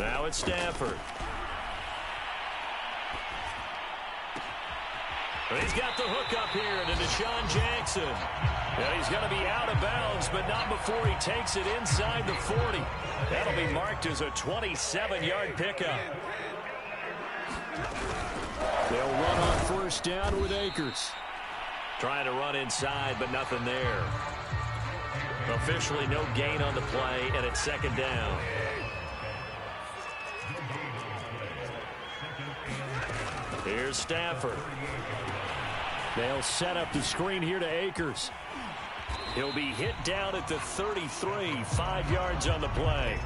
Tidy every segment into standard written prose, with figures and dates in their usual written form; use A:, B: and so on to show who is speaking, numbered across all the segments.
A: Now it's Stafford. He's got the hook up here to Deshaun Jackson. And he's going to be out of bounds, but not before he takes it inside the 40. That'll be marked as a 27-yard pickup. They'll run on first down with Akers. Trying to run inside, but nothing there. Officially no gain on the play, and it's second down. Here's Stafford. They'll set up the screen here to Akers. He'll be hit down at the 33, 5 yards on the play.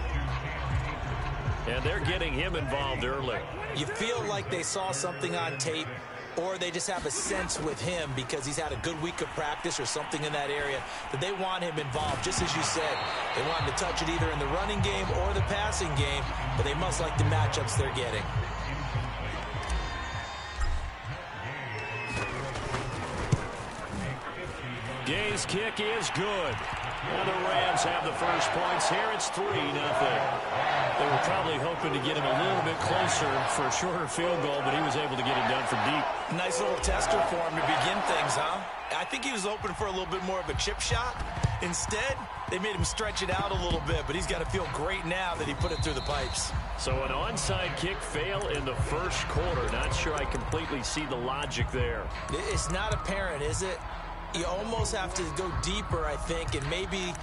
A: And they're getting him involved early.
B: You feel like they saw something on tape, or they just have a sense with him because he's had a good week of practice or something in that area that they want him involved. Just as you said, they want him to touch it either in the running game or the passing game, but they must like the matchups they're getting.
A: Gay's kick is good. And the Rams have the first points here. It's 3-0. They were probably hoping to get him a little bit closer for a shorter field goal, but he was able to get it done from deep.
B: Nice little tester for him to begin things, huh? I think he was hoping for a little bit more of a chip shot. Instead, they made him stretch it out a little bit, but he's got to feel great now that he put it through the pipes.
A: So an onside kick fail in the first quarter. Not sure I completely see the logic there.
B: It's not apparent, is it? You almost have to go deeper, I think, and maybe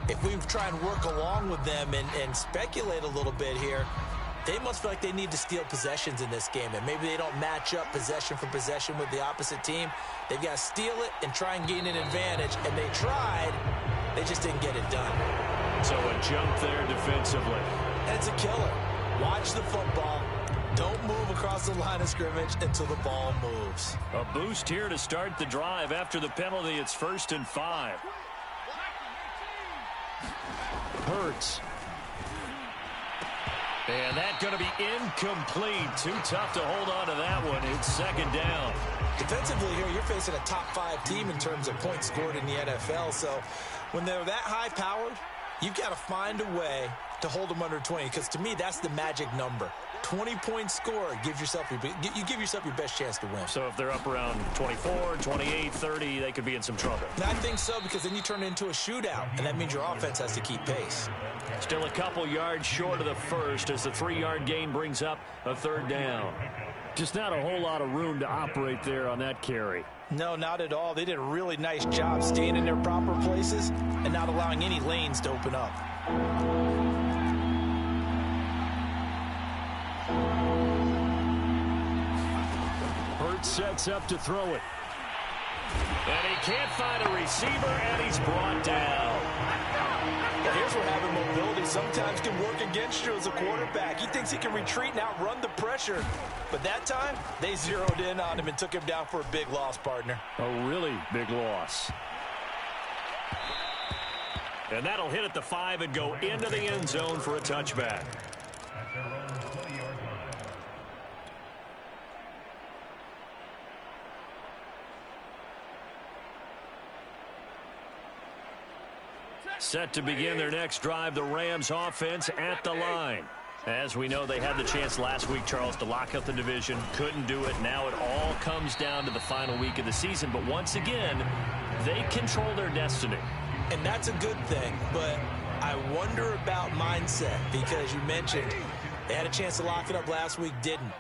B: if we try and work along with them and speculate a little bit here, they must feel like they need to steal possessions in this game, and maybe they don't match up possession for possession with the opposite team. They've got to steal it and try and gain an advantage, and they tried. They just didn't get it done.
A: So a jump there defensively.
B: And it's a killer. Watch the football. Don't move across the line of scrimmage until the ball moves.
A: A boost here to start the drive. After the penalty, it's 1st and 5. Hurts. And that's going to be incomplete. Too tough to hold on to that one. It's second down.
B: Defensively here, you're facing a top-5 team in terms of points scored in the NFL. So when they're that high-powered, you've got to find a way to hold them under 20, because to me, that's the magic number. 20-point score, you give yourself your best chance to win.
A: So if they're up around 24, 28, 30, they could be in some trouble.
B: I think so, because then you turn it into a shootout, and that means your offense has to keep pace.
A: Still a couple yards short of the first as the 3-yard gain brings up a 3rd down. Just not a whole lot of room to operate there on that carry.
B: No, not at all. They did a really nice job staying in their proper places and not allowing any lanes to open up.
A: Sets up to throw it. And he can't find a receiver, and he's brought down.
B: Well, here's where having mobility sometimes can work against you as a quarterback. He thinks he can retreat and outrun the pressure. But that time, they zeroed in on him and took him down for a big loss, partner.
A: A really big loss. And that'll hit at the 5 and go into the end zone for a touchback. Set to begin their next drive, the Rams offense at the line. As we know, they had the chance last week, Charles, to lock up the division. Couldn't do it. Now it all comes down to the final week of the season. But once again, they control their destiny.
B: And that's a good thing. But I wonder about mindset, because you mentioned they had a chance to lock it up last week, didn't.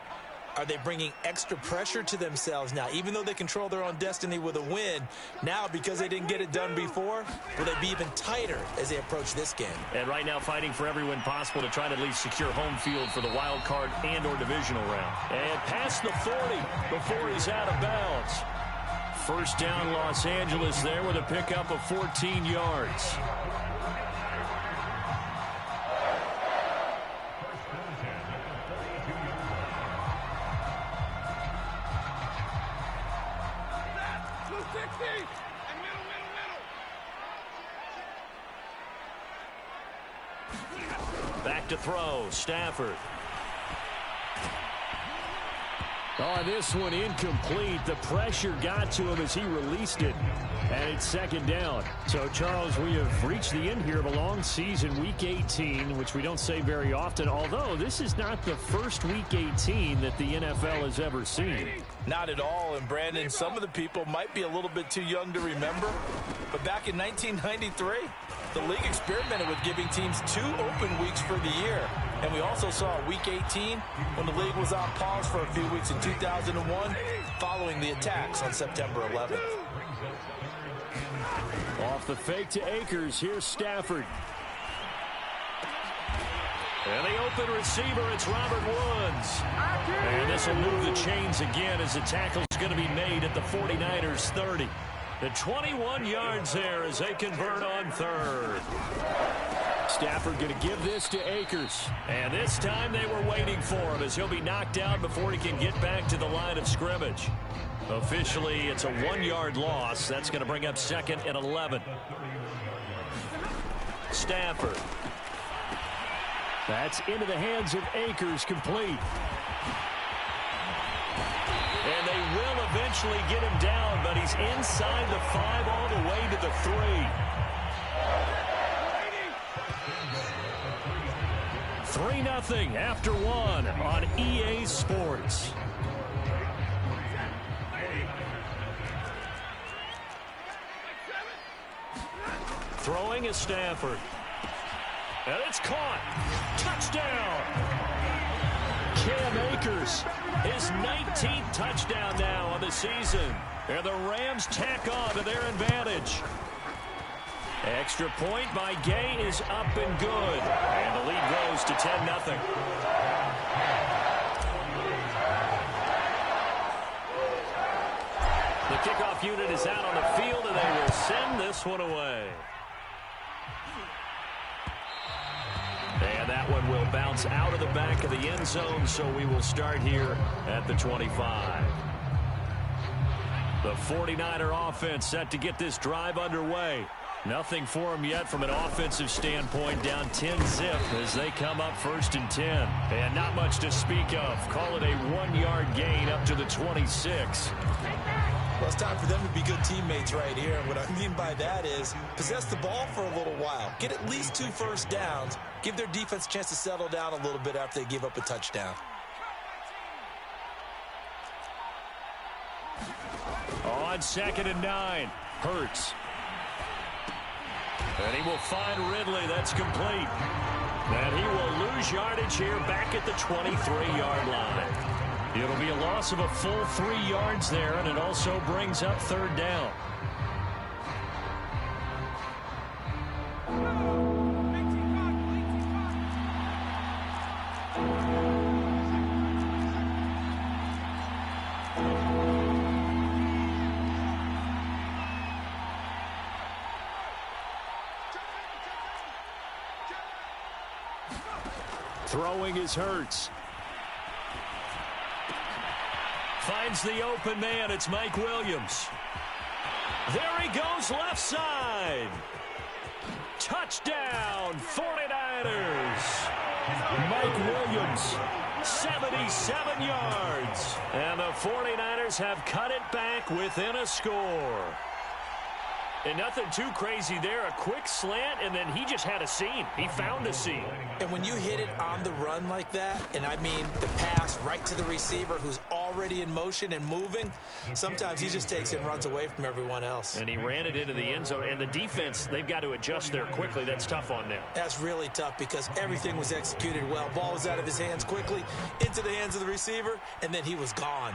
B: Are they bringing extra pressure to themselves now? Even though they control their own destiny with a win, now because they didn't get it done before, will they be even tighter as they approach this game? And
A: right now fighting for every win possible to try to at least secure home field for the wild card and or divisional round. And past the 40 before he's out of bounds. First down Los Angeles there with a pickup of 14 yards. Back to throw, Stafford. Oh, this one incomplete. The pressure got to him as he released it. And it's second down. So, Charles, we have reached the end here of a long season, Week 18, which we don't say very often, although this is not the first Week 18 that the NFL has ever seen.
B: Not at all. And, Brandon, some of the people might be a little bit too young to remember, but back in 1993, the league experimented with giving teams 2 open weeks for the year. And we also saw Week 18 when the league was on pause for a few weeks in 2001 following the attacks on September 11th.
A: Off the fake to Akers, here's Stafford. And the open receiver, it's Robert Woods. And this will move the chains again as the tackle's going to be made at the 49ers 30. The 21 yards there as they convert on third. Stafford going to give this to Akers. And this time they were waiting for him as he'll be knocked out before he can get back to the line of scrimmage. Officially, it's a 1-yard loss. That's going to bring up 2nd and 11. Stafford. That's into the hands of Akers, complete. And they will eventually get him down, but he's inside the 5 all the way to the 3. 3-0 after 1 on EA Sports. Throwing is Stafford. And it's caught. Touchdown. Cam Akers, his 19th touchdown now on the season. And the Rams tack on to their advantage. Extra point by Gay is up and good. And the lead grows to 10-0. The kickoff unit is out on the field, and they will send this one away. And that one will bounce out of the back of the end zone, so we will start here at the 25. The 49er offense set to get this drive underway. Nothing for them yet from an offensive standpoint, down 10-0 as they come up 1st and 10. And not much to speak of. Call it a 1-yard gain up to the 26.
B: Well, it's time for them to be good teammates right here. And what I mean by that is possess the ball for a little while. Get at least 2 first downs. Give their defense a chance to settle down a little bit after they give up a touchdown.
A: On 2nd and 9, Hurts. And he will find Ridley. That's complete. And he will lose yardage here back at the 23-yard line. It'll be a loss of a full 3 yards there, and it also brings up 3rd down. Throwing is Hurts. Finds the open man. It's Mike Williams. There he goes, left side. Touchdown, 49ers. Mike Williams, 77 yards. And the 49ers have cut it back within a score. And nothing too crazy there. A quick slant, and then he just had a seam. He found a seam.
B: And when you hit it on the run like that, and I mean the pass right to the receiver who's already in motion and moving, sometimes he just takes it and runs away from everyone else.
A: And he ran it into the end zone. And the defense, they've got to adjust there quickly. That's tough on them.
B: That's really tough because everything was executed well. Ball was out of his hands quickly, into the hands of the receiver, and then he was gone.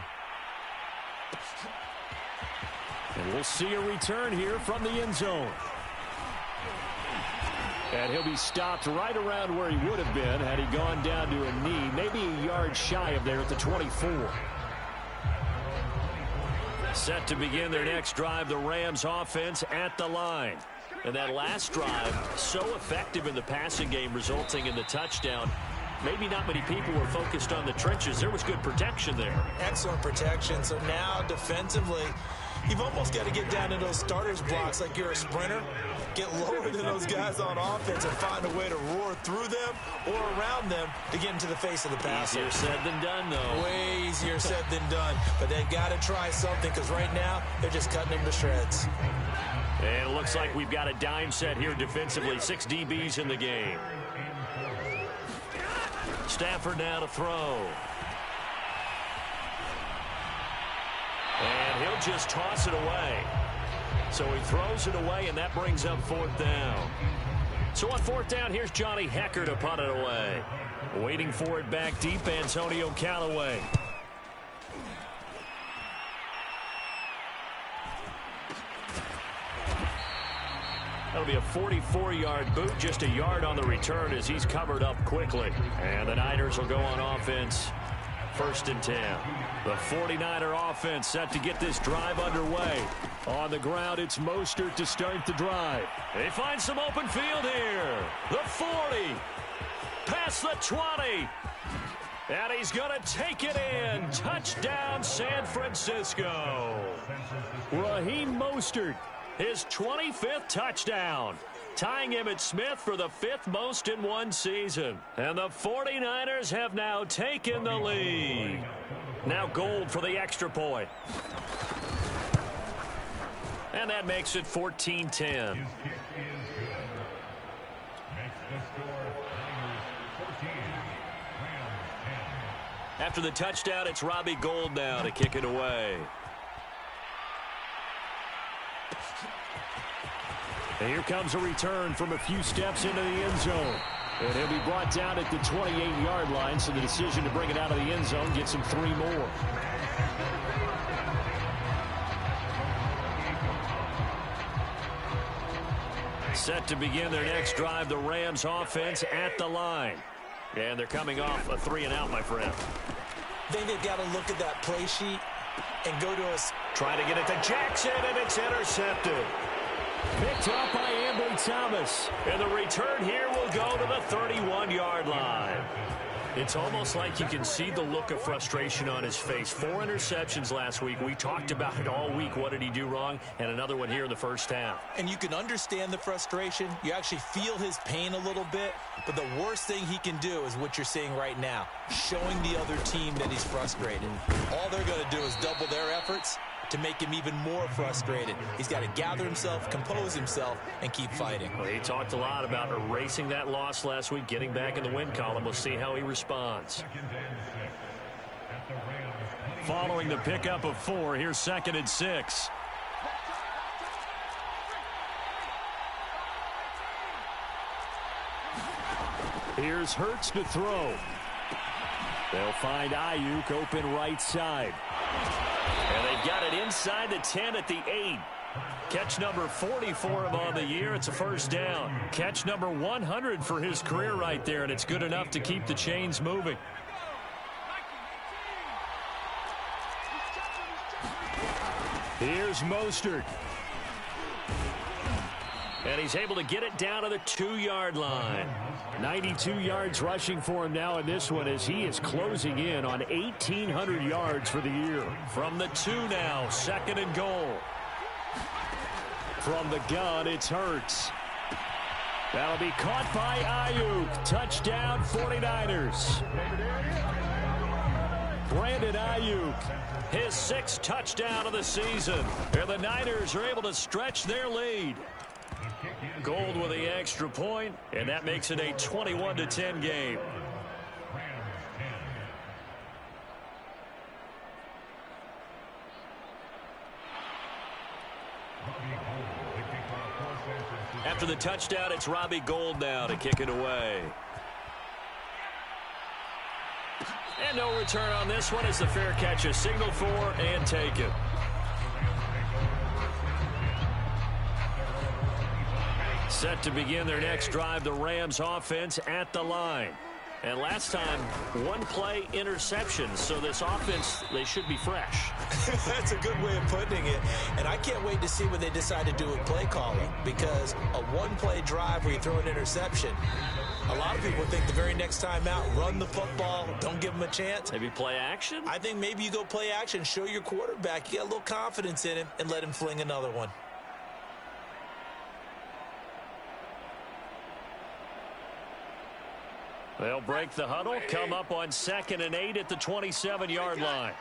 A: And we'll see a return here from the end zone. And he'll be stopped right around where he would have been had he gone down to a knee, maybe a yard shy of there at the 24. Set to begin their next drive, the Rams offense at the line. And that last drive, so effective in the passing game, resulting in the touchdown. Maybe not many people were focused on the trenches. There was good protection there.
B: Excellent protection. So now defensively, You've almost got to get down in those starters blocks like you're a sprinter, get lower than those guys on offense and find a way to roar through them or around them to get into the face of the passer.
A: Easier said than done, though.
B: Way easier said than done. But they've got to try something because right now they're just cutting them to shreds.
A: And it looks like we've got a dime set here defensively. 6 DBs in the game. Stafford now to throw. And he'll just toss it away. So he throws it away, and that brings up 4th down. So on 4th down, here's Johnny Hecker to punt it away. Waiting for it back deep, Antonio Callaway. That'll be a 44-yard boot, just a yard on the return as he's covered up quickly. And the Niners will go on offense. 1st and 10. The 49er offense set to get this drive underway. On the ground, it's Mostert to start the drive. They find some open field here. The 40. Past the 20. And he's going to take it in. Touchdown, San Francisco. Raheem Mostert, his 25th touchdown, tying Emmitt Smith for the 5th most in one season. And the 49ers have now taken the lead. Now Gold for the extra point. And that makes it 14-10. After the touchdown, it's Robbie Gould now to kick it away. And here comes a return from a few steps into the end zone. And he'll be brought down at the 28-yard line, so the decision to bring it out of the end zone gets him 3 more. Set to begin their next drive, the Rams offense at the line. And they're coming off a 3-and-out, my friend.
B: I think they've got to look at that play sheet and go to us.
A: Trying to get it to Jackson, and it's intercepted. Picked up by Ambry Thomas. And the return here will go to the 31-yard line. It's almost like you can see the look of frustration on his face. 4 interceptions last week. We talked about it all week. What did he do wrong? And another one here in the first half.
B: And you can understand the frustration. You actually feel his pain a little bit. But the worst thing he can do is what you're seeing right now, showing the other team that he's frustrated. All they're going to do is double their efforts to make him even more frustrated. He's got to gather himself, compose himself, and keep fighting.
A: Well, he talked a lot about erasing that loss last week, getting back in the win column. We'll see how he responds. Following the pickup of 4, here's 2nd and 6. Here's Hurts to throw. They'll find Ayuk open right side. And they've got it inside the 10 at the 8. Catch number 40 for him on the year. It's a first down. Catch number 100 for his career right there, and it's good enough to keep the chains moving. Here's Mostert. And he's able to get it down to the 2-yard line. 92 yards rushing for him now in this one as he is closing in on 1,800 yards for the year. From the 2 now, 2nd and goal. From the gun, it's Hurts. That'll be caught by Ayuk. Touchdown, 49ers. Brandon Ayuk, his 6th touchdown of the season. And the Niners are able to stretch their lead. Gold with the extra point, and that makes it a 21-10 game. After the touchdown, it's Robbie Gould now to kick it away. And no return on this one as the fair catch is signaled for and taken. Set to begin their next drive, the Rams offense at the line. And last time, 1-play interception. So this offense, they should be fresh.
B: That's a good way of putting it. And I can't wait to see what they decide to do with play calling. Because a 1-play drive where you throw an interception, A lot of people think the very next time out, run the football, don't give them a chance.
A: Maybe play action?
B: I think maybe you go play action, show your quarterback, you got a little confidence in him, and let him fling another one.
A: They'll break the huddle, come up on 2nd and 8 at the 27-yard line.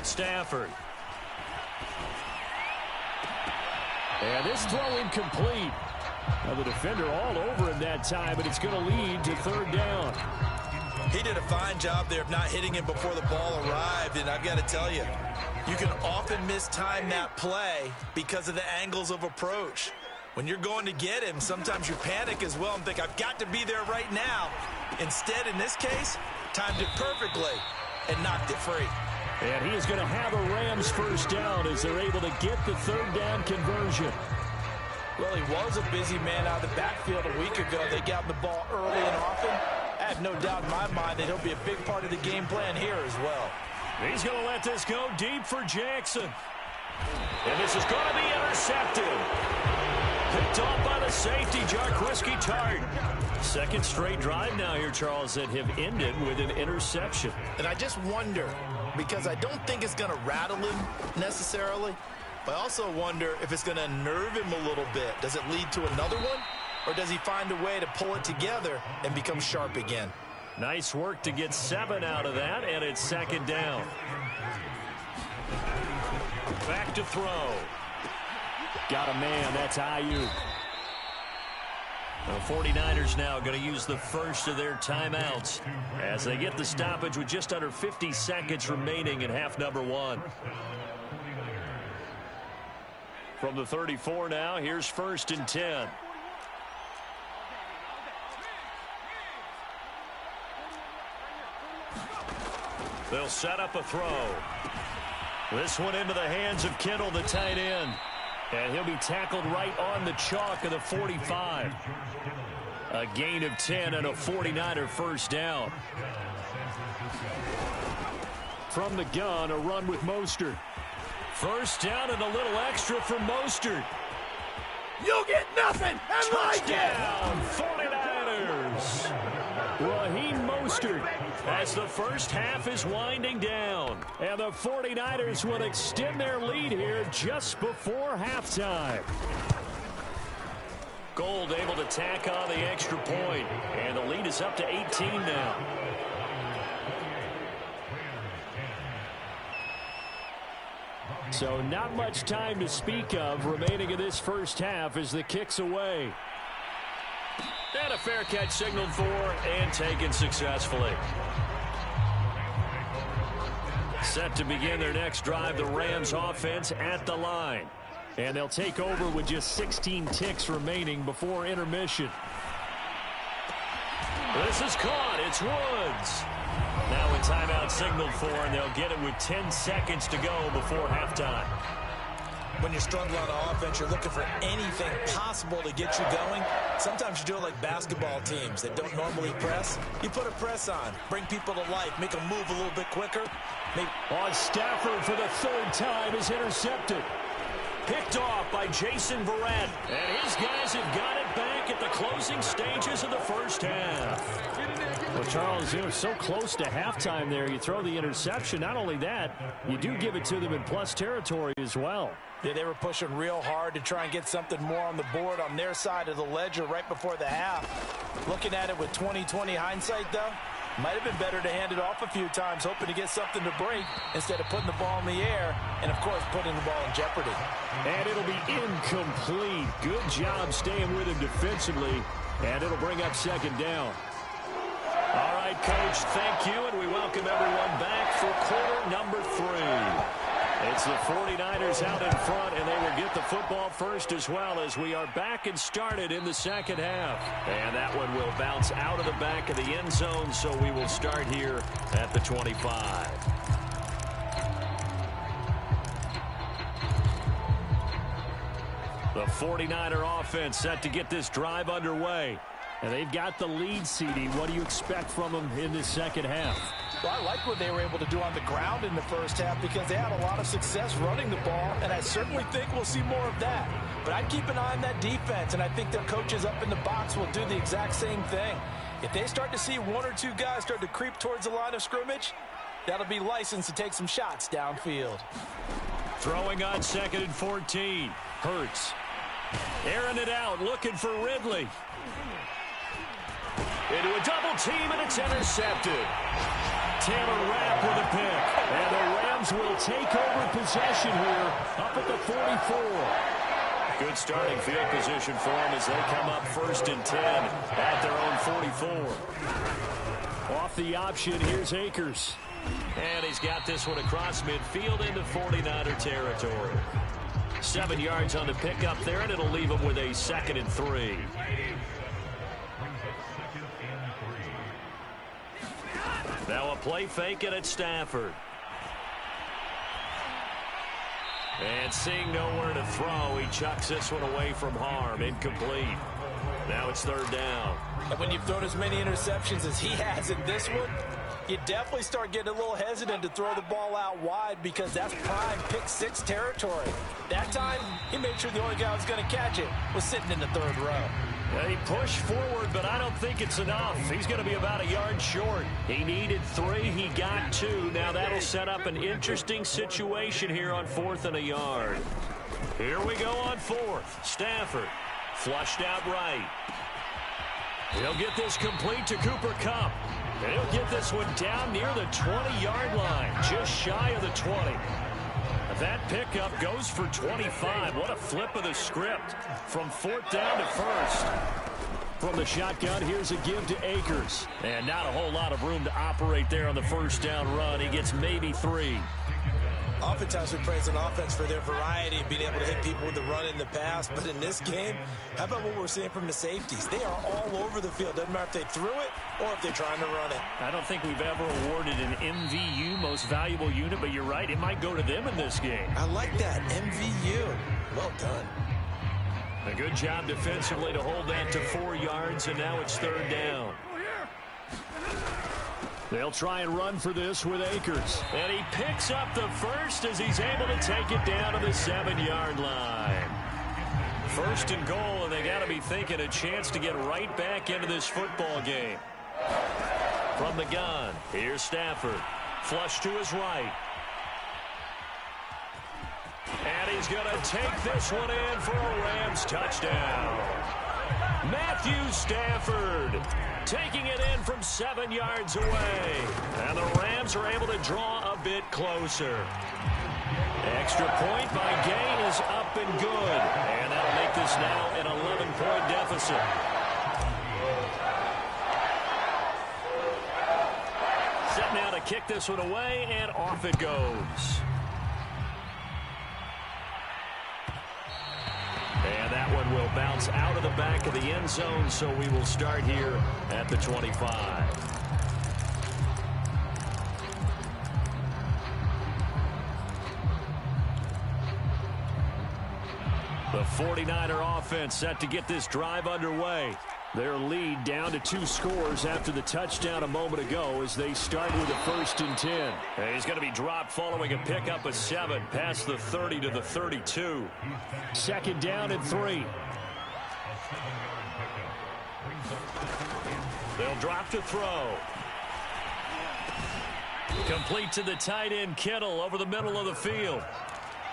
A: Stafford. And this throw incomplete. Now the defender all over him that time, but it's going to lead to 3rd down.
B: He did a fine job there of not hitting him before the ball arrived, and I've got to tell you, you can often mistime that play because of the angles of approach. When you're going to get him, sometimes you panic as well and think, I've got to be there right now. Instead, in this case, timed it perfectly and knocked it free.
A: And he is going to have a Rams 1st down as they're able to get the 3rd down conversion.
B: Well, he was a busy man out of the backfield a week ago. They got him the ball early and often. I have no doubt in my mind that he'll be a big part of the game plan here as well.
A: He's going to let this go deep for Jackson. And this is going to be intercepted. Picked off by the safety, Jarquiski Tart. 2nd straight drive now here, Charles, that have ended with an interception.
B: And I just wonder, because I don't think it's going to rattle him necessarily, but I also wonder if it's going to unnerve him a little bit. Does it lead to another one? Or does he find a way to pull it together and become sharp again?
A: Nice work to get 7 out of that, and it's 2nd down. Back to throw. Got a man, that's Ayuk. The 49ers now going to use the first of their timeouts as they get the stoppage with just under 50 seconds remaining in half number 1. From the 34 now, here's 1st and 10. They'll set up a throw. This one into the hands of Kittle, the tight end. And he'll be tackled right on the chalk of the 45. A gain of 10 and a 49er 1st down. From the gun, a run with Mostert. 1st down and a little extra for Mostert.
C: You'll get nothing.
A: Touchdown, 49ers. Raheem Mostert as the first half is winding down. And the 49ers will extend their lead here just before halftime. Gold able to tack on the extra point. And the lead is up to 18 now. So not much time to speak of remaining in this first half as the kick's away. And a fair catch signaled for and taken successfully. Set to begin their next drive, the Rams offense at the line. And they'll take over with just 16 ticks remaining before intermission. This is caught. It's Woods. Now a timeout signaled for, and they'll get it with 10 seconds to go before halftime.
B: When you're struggling on offense, you're looking for anything possible to get you going. Sometimes you do it like basketball teams that don't normally press. You put a press on, bring people to life, make them move a little bit quicker.
A: On Stafford for the 3rd time is intercepted. Picked off by Jason Verrett. And his guys have got it back at the closing stages of the first half. Well, Charles, you know, so close to halftime there. You throw the interception. Not only that, you do give it to them in plus territory as well.
B: Yeah, they were pushing real hard to try and get something more on the board on their side of the ledger right before the half. Looking at it with 20/20 hindsight, though, might have been better to hand it off a few times, hoping to get something to break instead of putting the ball in the air and, of course, putting the ball in jeopardy.
A: And it'll be incomplete. Good job staying with him defensively, and it'll bring up 2nd down. All right, Coach, thank you, and we welcome everyone back for quarter number 3. It's the 49ers out in front, and they will get the football first as well as we are back and started in the 2nd half. And that one will bounce out of the back of the end zone, so we will start here at the 25. The 49er offense set to get this drive underway. And they've got the lead, CD. What do you expect from them in this 2nd half?
B: Well, I like what they were able to do on the ground in the first half because they had a lot of success running the ball, and I certainly think we'll see more of that. But I'd keep an eye on that defense, and I think their coaches up in the box will do the exact same thing. If they start to see one or two guys start to creep towards the line of scrimmage, that'll be licensed to take some shots downfield.
A: Throwing on 2nd and 14. Hurts. Airing it out, looking for Ridley. Into a double team, and it's intercepted. Taylor Rapp with a pick. And the Rams will take over possession here up at the 44. Good starting field position for them as they come up 1st and 10 at their own 44. Off the option, here's Akers. And he's got this one across midfield into 49er territory. 7 yards on the pickup there, and it'll leave him with a 2nd and 3. Now a play fake it at Stafford. And seeing nowhere to throw, he chucks this one away from harm. Incomplete. Now it's 3rd down.
B: And when you've thrown as many interceptions as he has in this one, you definitely start getting a little hesitant to throw the ball out wide because that's prime pick 6 territory. That time, he made sure the only guy who was going to catch it was sitting in the 3rd row.
A: He pushed forward, but I don't think it's enough. He's going to be about a yard short. He needed 3. He got 2. Now that'll set up an interesting situation here on 4th and a yard. Here we go on 4th. Stafford flushed out right. He'll get this complete to Cooper Kupp. And he'll get this one down near the 20-yard line, just shy of the 20. That pickup goes for 25. What a flip of the script from 4th down to 1st. From the shotgun, here's a give to Akers. And not a whole lot of room to operate there on the 1st down run. He gets maybe 3.
B: Oftentimes we praise an offense for their variety of being able to hit people with the run in the pass. But in this game, how about what we're seeing from the safeties? They are all over the field. Doesn't matter if they threw it or if they're trying to run it.
A: I don't think we've ever awarded an MVU, most valuable unit, but you're right. It might go to them in this game.
B: I like that. MVU. Well done.
A: A good job defensively to hold that to 4 yards, and now it's 3rd down. They'll try and run for this with Akers. And he picks up the first as he's able to take it down to the 7-yard line. 1st and goal, and they got to be thinking a chance to get right back into this football game. From the gun, here's Stafford. Flush to his right. And he's going to take this one in for a Rams touchdown. Matthew Stafford taking it in from 7 yards away. And the Rams are able to draw a bit closer. Extra point by Gain is up and good. And that'll make this now an 11-point deficit. Set now to kick this one away, and off it goes. And that one will bounce out of the back of the end zone, so we will start here at the 25. The 49er offense set to get this drive underway. Their lead down to 2 scores after the touchdown a moment ago as they start with a 1st and 10. And he's going to be dropped following a pickup of 7 past the 30 to the 32. 2nd down and 3. They'll drop to throw. Complete to the tight end, Kittle, over the middle of the field.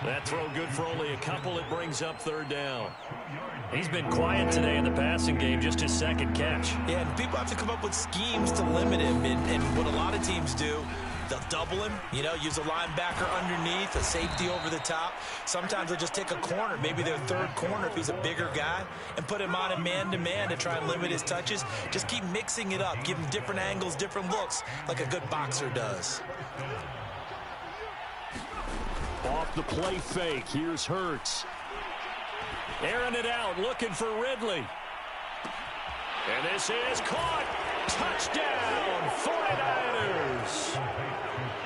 A: That throw good for only a couple. It brings up 3rd down. He's been quiet today in the passing game, just his 2nd catch.
B: Yeah, and people have to come up with schemes to limit him. And what a lot of teams do, they'll double him, use a linebacker underneath, a safety over the top. Sometimes they'll just take a corner, maybe their 3rd corner if he's a bigger guy, and put him on a man-to-man to try and limit his touches. Just keep mixing it up, give him different angles, different looks, like a good boxer does.
A: Off the play fake, here's Hurts. Airing it out, looking for Ridley. And this is caught. Touchdown, 49ers.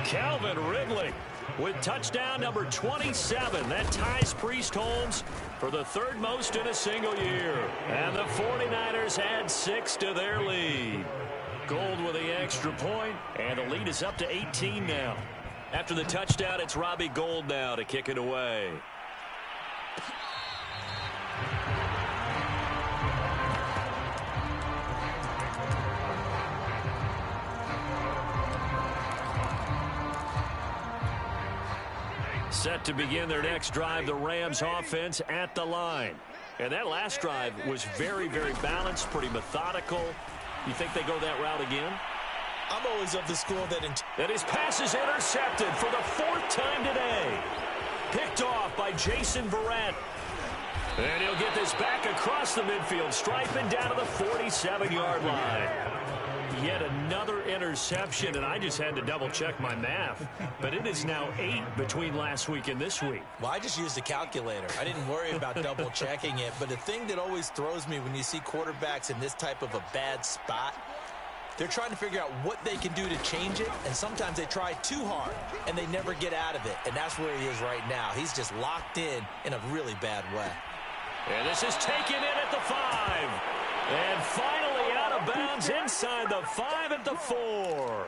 A: Calvin Ridley with touchdown number 27. That ties Priest Holmes for the 3rd most in a single year. And the 49ers add 6 to their lead. Gold with the extra point, and the lead is up to 18 now. After the touchdown, it's Robbie Gould now to kick it away. Set to begin their next drive, the Rams offense at the line. And that last drive was very, very balanced, pretty methodical. You think they go that route again?
B: I'm always of the school that
A: his pass is intercepted for the 4th time today. Picked off by Jason Verrett. And he'll get this back across the midfield stripe and down to the 47-yard line. Yet another interception, and I just had to double-check my math. But it is now 8 between last week and this week.
B: Well, I just used a calculator. I didn't worry about double-checking it. But the thing that always throws me when you see quarterbacks in this type of a bad spot, they're trying to figure out what they can do to change it, and sometimes they try too hard, and they never get out of it. And that's where he is right now. He's just locked in a really bad way.
A: And this is taken in at the 5. And finally out of bounds inside the 5 at the 4.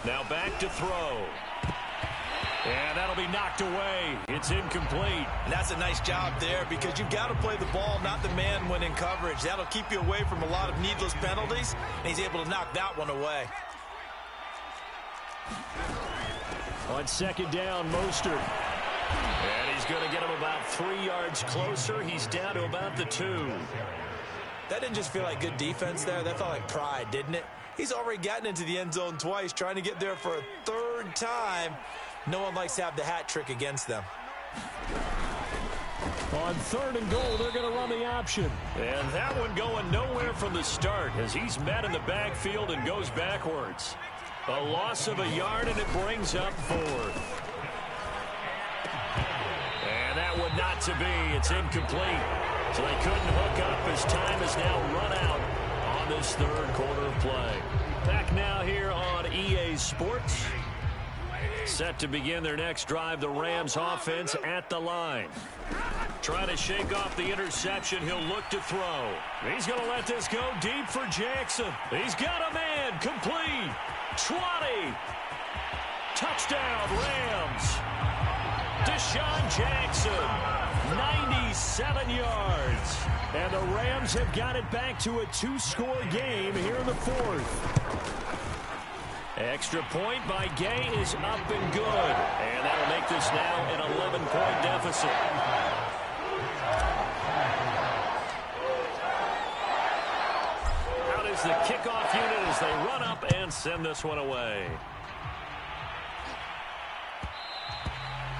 A: Now back to throw. And that'll be knocked away. It's incomplete.
B: And that's a nice job there because you've got to play the ball, not the man when in coverage. That'll keep you away from a lot of needless penalties, and he's able to knock that one away.
A: On 2nd down, Mostert. And he's going to get him about 3 yards closer. He's down to about the 2.
B: That didn't just feel like good defense there. That felt like pride, didn't it? He's already gotten into the end zone twice, trying to get there for a 3rd time. No one likes to have the hat trick against them.
A: On 3rd and goal, they're going to run the option. And that one going nowhere from the start as he's met in the backfield and goes backwards. A loss of a yard, and it brings up 4th. And that one not to be. It's incomplete. So they couldn't hook up as time is now run out on this 3rd quarter of play. Back now here on EA Sports. Set to begin their next drive, the Rams offense at the line. Trying to shake off the interception. He'll look to throw. He's going to let this go deep for Jackson. He's got a man. Complete. 20. Touchdown, Rams. Deshaun Jackson, 97 yards. And the Rams have got it back to a 2-score game here in the 4th. Extra point by Gay is up and good. And that'll make this now an 11-point deficit. Out is the kickoff unit as they run up and send this one away.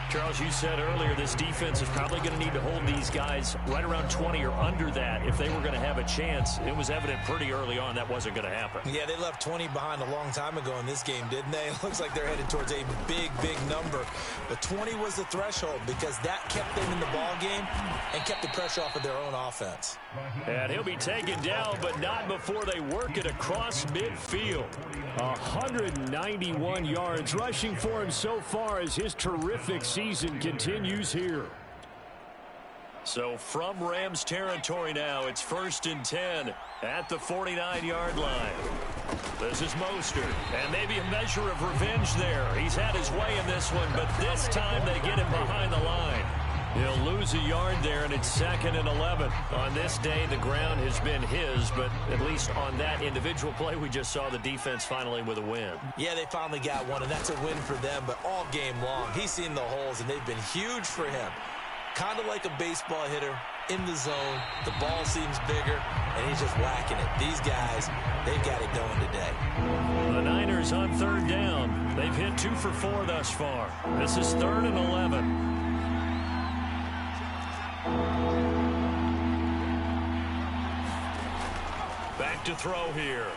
A: Charles, you said earlier this defense is probably going to need to hold these guys right around 20 or under that if they were going to have a chance. It was evident pretty early on that wasn't going to happen.
B: Yeah, they left 20 behind a long time ago in this game, didn't they? It looks like they're headed towards a big, big number. But 20 was the threshold because that kept them in the ball game and kept the pressure off of their own offense.
A: And he'll be taken down, but not before they work it across midfield. 191 yards rushing for him so far as his terrific season continues here. So from Rams territory now, it's 1st and 10 at the 49-yard line. This is Mostert, and maybe a measure of revenge there. He's had his way in this one, but this time they get him behind the line. He'll lose a yard there, and it's 2nd and 11. On this day, the ground has been his, but at least on that individual play, we just saw the defense finally with a win.
B: Yeah, they finally got one, and that's a win for them, but all game long, he's seen the holes, and they've been huge for him. Kind of like a baseball hitter in the zone. The ball seems bigger, and he's just whacking it. These guys, they've got it going today.
A: The Niners on 3rd down. They've hit 2 for 4 thus far. This is 3rd and 11. Back to throw here.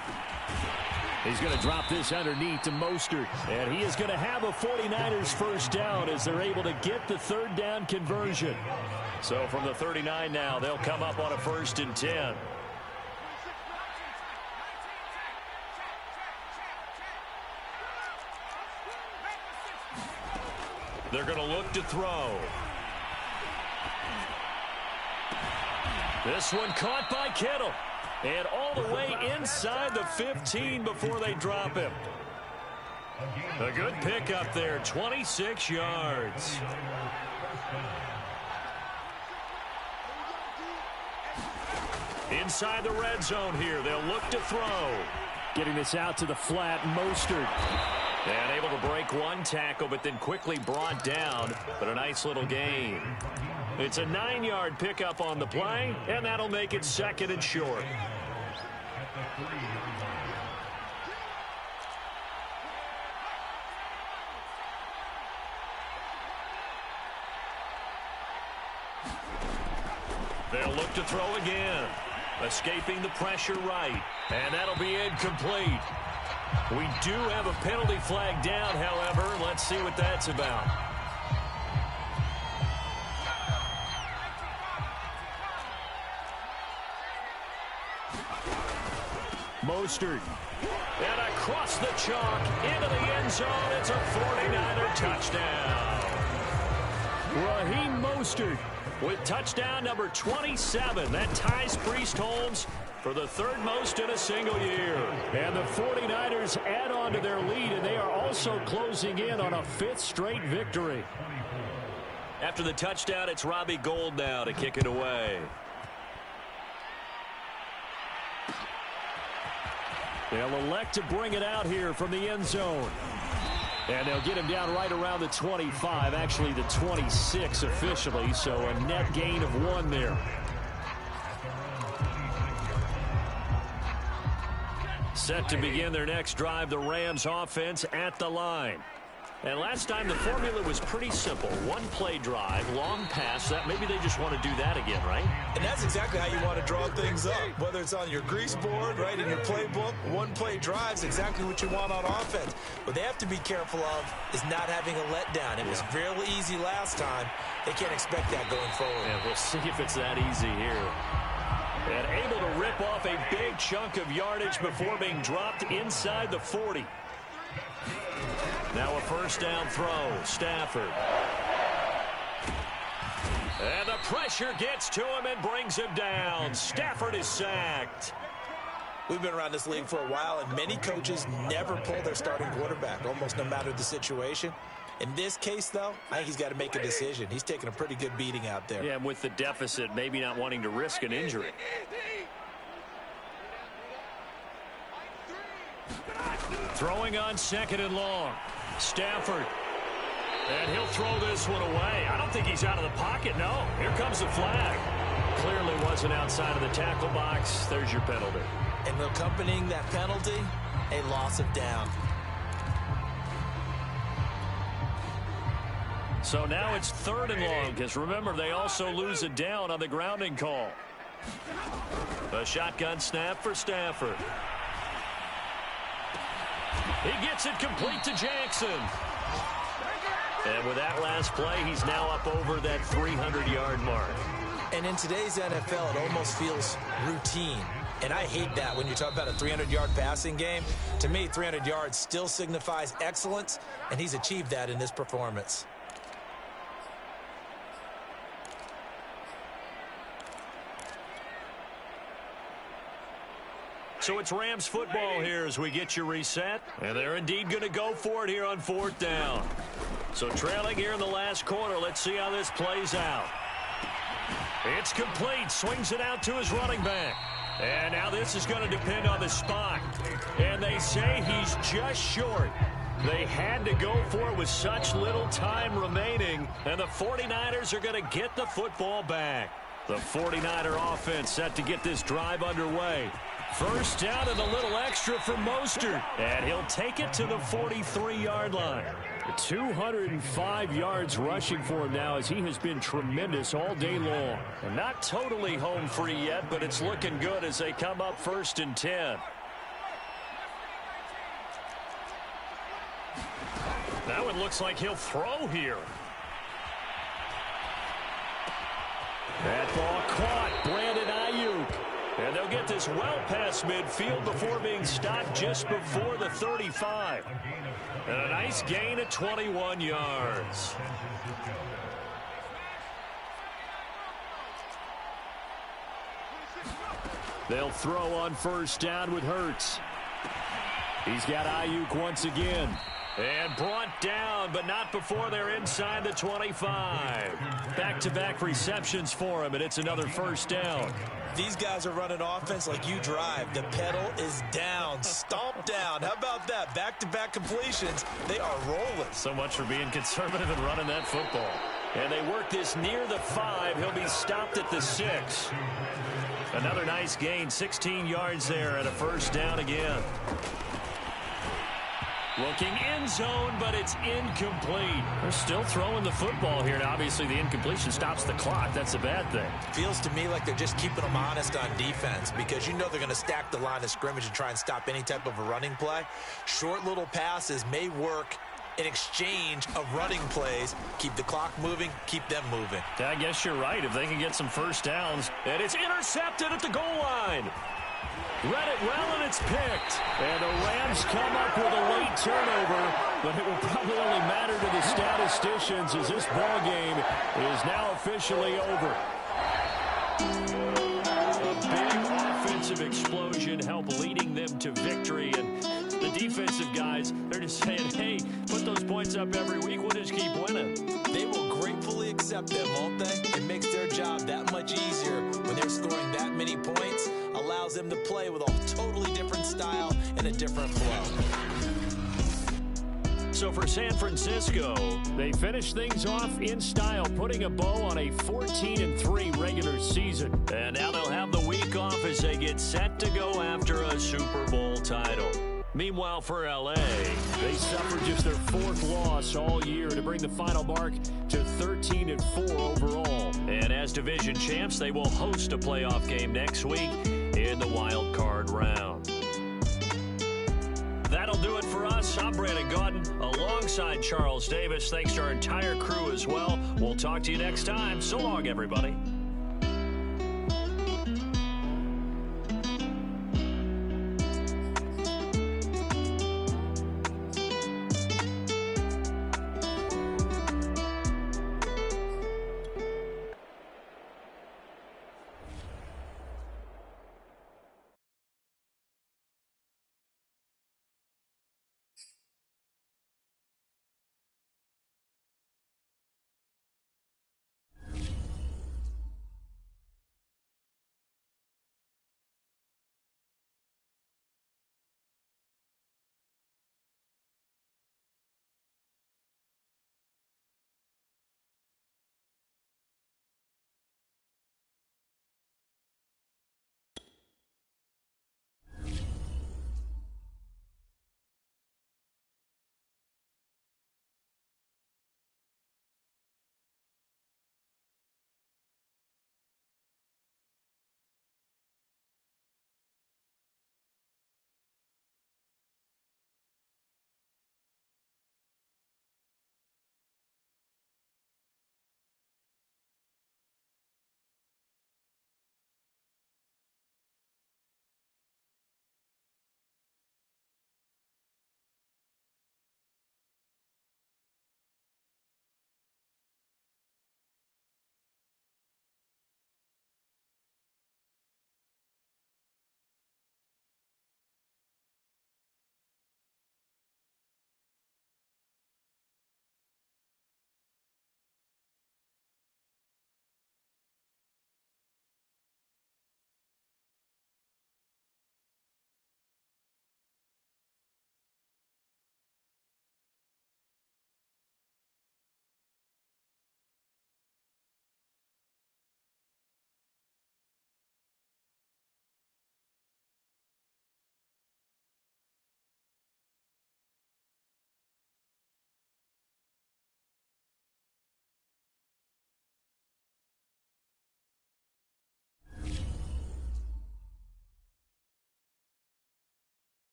A: He's going to drop this underneath to Mostert. And he is going to have a 49ers first down as they're able to get the 3rd down conversion. So from the 39 now, they'll come up on a 1st and 10. They're going to look to throw. This one caught by Kittle. And all the way inside the 15 before they drop him. A good pickup there, 26 yards. Inside the red zone here, they'll look to throw.
D: Getting this out to the flat, Mostert.
A: And able to break one tackle, but then quickly brought down. But a nice little gain. It's a 9-yard pickup on the play, and that'll make it 2nd and short. They'll look to throw again. Escaping the pressure right. And that'll be incomplete. We do have a penalty flag down, however. Let's see what that's about.
D: Mostert.
A: And across the chalk into the end zone. It's a 49er touchdown.
D: Raheem Mostert
A: with touchdown number 27. That ties Priest Holmes for the 3rd most in a single year.
D: And the 49ers add on to their lead, and they are also closing in on a 5th straight victory.
A: After the touchdown, it's Robbie Gould now to kick it away.
D: They'll elect to bring it out here from the end zone. And they'll get him down right around the 25, actually the 26 officially, so a net gain of 1 there.
A: Set to begin their next drive, the Rams offense at the line. And last time the formula was pretty simple. 1-play drive, long pass. That maybe they just want to do that again, right?
B: And that's exactly how you want to draw things up. Whether it's on your grease board, right, in your playbook, 1-play drive's exactly what you want on offense. What they have to be careful of is not having a letdown. It was fairly easy last time. They can't expect that going forward.
A: And we'll see if it's that easy here. And able to rip off a big chunk of yardage before being dropped inside the 40. Now a 1st down throw. Stafford. And the pressure gets to him and brings him down. Stafford is sacked.
B: We've been around this league for a while, and many coaches never pull their starting quarterback, almost no matter the situation. In this case, though, I think he's got to make a decision. He's taking a pretty good beating out there.
A: Yeah, and with the deficit, maybe not wanting to risk an injury. Throwing on 2nd and long. Stafford. And he'll throw this one away. I don't think he's out of the pocket, no. Here comes the flag. Clearly wasn't outside of the tackle box. There's your penalty.
B: And accompanying that penalty, a loss of down.
A: So now it's 3rd and long, because remember, they also lose a down on the grounding call. A shotgun snap for Stafford. He gets it complete to Jackson. And with that last play, he's now up over that 300-yard mark.
B: And in today's NFL, it almost feels routine. And I hate that when you talk about a 300-yard passing game. To me, 300 yards still signifies excellence, and he's achieved that in this performance.
A: So it's Rams football here as we get you reset. And they're indeed going to go for it here on 4th down. So trailing here in the last quarter. Let's see how this plays out. It's complete. Swings it out to his running back. And now this is going to depend on the spot. And they say he's just short. They had to go for it with such little time remaining. And the 49ers are going to get the football back. The 49er offense set to get this drive underway. 1st down and a little extra for Mostert. And he'll take it to the 43-yard line.
D: 205 yards rushing for him now, as he has been tremendous all day long.
A: And not totally home free yet, but it's looking good as they come up 1st and 10. Now it looks like he'll throw here. That ball caught. Brandon Ayuk. And they'll get this well past midfield before being stopped just before the 35. And a nice gain of 21 yards.
D: They'll throw on first down with Hurts. He's got Ayuk once again.
A: And brought down, but not before they're inside the 25. Back-to-back receptions for him, and it's another first down.
B: These guys are running offense like you drive. The pedal is down, stomp down. How about that? Back-to-back completions. They are rolling.
A: So much for being conservative and running that football. And they work this near the 5. He'll be stopped at the 6. Another nice gain, 16 yards there, and a first down again. Looking end zone, but it's incomplete. They're still throwing the football here, and obviously the incompletion stops the clock. That's a bad thing.
B: Feels to me like they're just keeping them honest on defense because you know they're going to stack the line of scrimmage and try and stop any type of a running play. Short little passes may work in exchange of running plays. Keep the clock moving, keep them moving.
A: I guess you're right. If they can get some first downs, and it's intercepted at the goal line. Read it well, and it's picked. And the Rams come up with a late turnover, but it will probably only matter to the statisticians as this ball game is now officially over. A big offensive explosion helped leading them to victory, and the defensive guys, they're just saying, hey, put those points up every week, we'll just keep winning.
B: They will gratefully accept them, won't they? It makes their job that much easier when they're scoring that many points. Allows them to play with a totally different style and a different flow.
A: So for San Francisco,
D: they finish things off in style, putting a bow on a 14-3 regular season.
A: And now they'll have the week off as they get set to go after a Super Bowl title. Meanwhile, for L.A.,
D: they suffered just their 4th loss all year to bring the final mark to 13-4 overall.
A: And as division champs, they will host a playoff game next week in the wild card round. That'll do it for us. I'm Brandon Gaudin alongside Charles Davis. Thanks to our entire crew as well. We'll talk to you next time. So long, everybody.